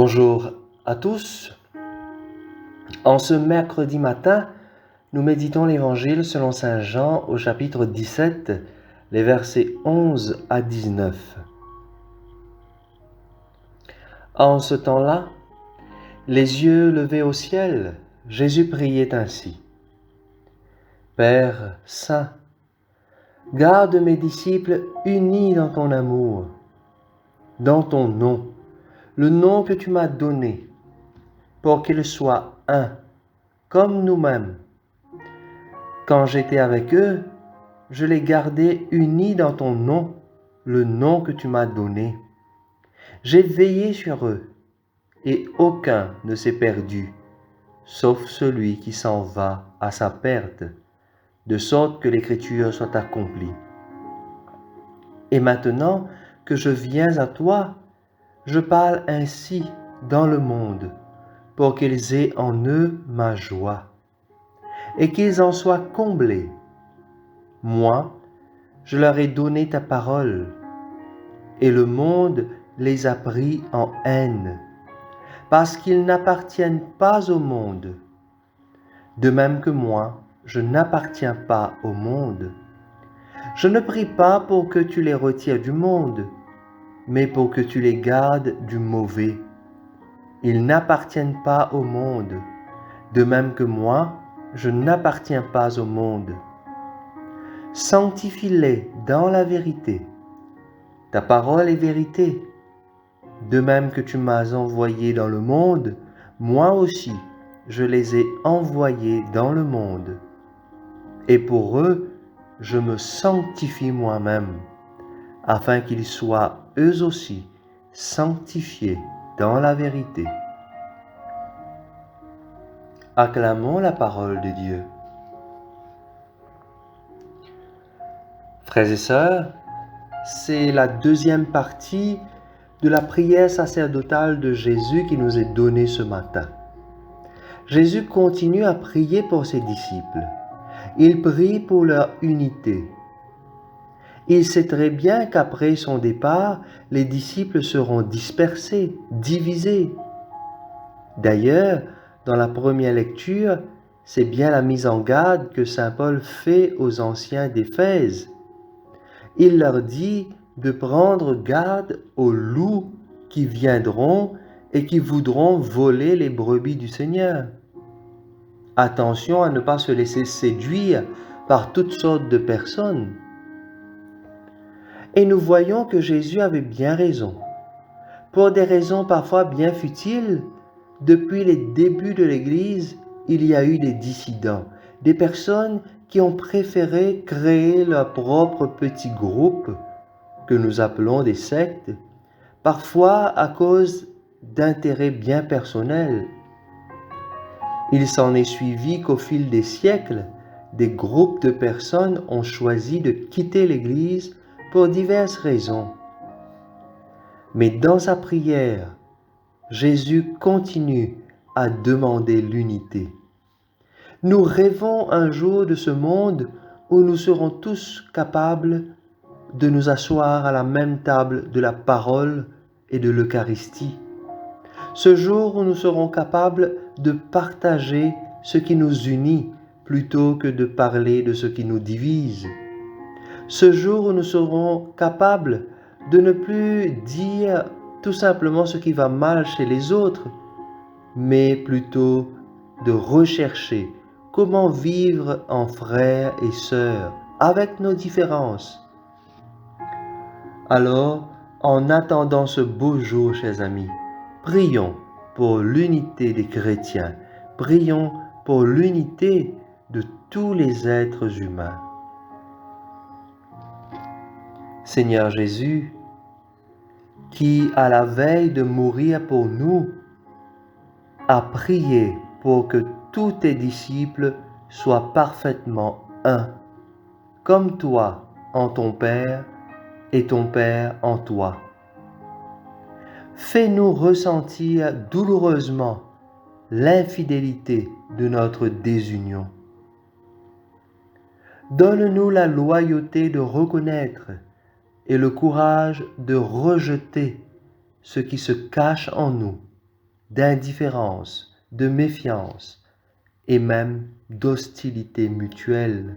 Bonjour à tous. En ce mercredi matin, nous méditons l'Évangile selon Saint Jean au chapitre 17, les versets 11 à 19. En ce temps-là, les yeux levés au ciel, Jésus priait ainsi. Père saint, garde mes disciples unis dans ton amour, dans ton nom, le nom que tu m'as donné, pour qu'ils soient un, comme nous-mêmes. Quand j'étais avec eux, je les gardais unis dans ton nom, le nom que tu m'as donné. J'ai veillé sur eux, et aucun ne s'est perdu, sauf celui qui s'en va à sa perte, de sorte que l'Écriture soit accomplie. Et maintenant que je viens à toi, je parle ainsi dans le monde, pour qu'ils aient en eux ma joie, et qu'ils en soient comblés. Moi, je leur ai donné ta parole, et le monde les a pris en haine, parce qu'ils n'appartiennent pas au monde, de même que moi, je n'appartiens pas au monde. Je ne prie pas pour que tu les retires du monde, mais pour que tu les gardes du mauvais. Ils n'appartiennent pas au monde, de même que moi, je n'appartiens pas au monde. Sanctifie-les dans la vérité. Ta parole est vérité. De même que tu m'as envoyé dans le monde, moi aussi, je les ai envoyés dans le monde. Et pour eux, je me sanctifie moi-même, afin qu'ils soient eux aussi sanctifiés dans la vérité. Acclamons la parole de Dieu. Frères et sœurs, c'est la deuxième partie de la prière sacerdotale de Jésus qui nous est donnée ce matin. Jésus continue à prier pour ses disciples. Il prie pour leur unité. Il sait très bien qu'après son départ, les disciples seront dispersés, divisés. D'ailleurs, dans la première lecture, c'est bien la mise en garde que saint Paul fait aux anciens d'Éphèse. Il leur dit de prendre garde aux loups qui viendront et qui voudront voler les brebis du Seigneur. Attention à ne pas se laisser séduire par toutes sortes de personnes. Et nous voyons que Jésus avait bien raison. Pour des raisons parfois bien futiles, depuis les débuts de l'Église, il y a eu des dissidents, des personnes qui ont préféré créer leur propre petit groupe, que nous appelons des sectes, parfois à cause d'intérêts bien personnels. Il s'en est suivi qu'au fil des siècles, des groupes de personnes ont choisi de quitter l'Église pour diverses raisons. Mais dans sa prière, Jésus continue à demander l'unité. Nous rêvons un jour de ce monde où nous serons tous capables de nous asseoir à la même table de la parole et de l'Eucharistie. Ce jour où nous serons capables de partager ce qui nous unit plutôt que de parler de ce qui nous divise. Ce jour où nous serons capables de ne plus dire tout simplement ce qui va mal chez les autres, mais plutôt de rechercher comment vivre en frères et sœurs avec nos différences. Alors, en attendant ce beau jour, chers amis, prions pour l'unité des chrétiens, prions pour l'unité de tous les êtres humains. Seigneur Jésus, qui, à la veille de mourir pour nous, a prié pour que tous tes disciples soient parfaitement un, comme toi en ton Père et ton Père en toi. Fais-nous ressentir douloureusement l'infidélité de notre désunion. Donne-nous la loyauté de reconnaître et le courage de rejeter ce qui se cache en nous d'indifférence, de méfiance et même d'hostilité mutuelle.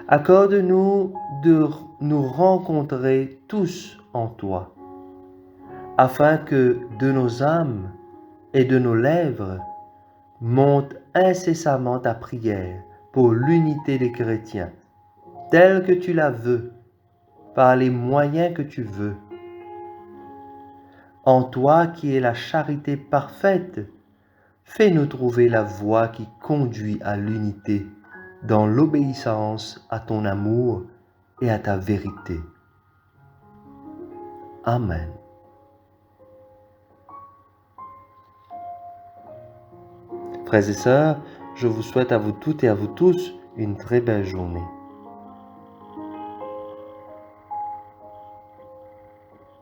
Accorde-nous de nous rencontrer tous en toi, afin que de nos âmes et de nos lèvres monte incessamment ta prière pour l'unité des chrétiens, telle que tu la veux, par les moyens que tu veux. En toi qui es la charité parfaite, fais-nous trouver la voie qui conduit à l'unité dans l'obéissance à ton amour et à ta vérité. Amen. Frères et sœurs, je vous souhaite à vous toutes et à vous tous une très belle journée.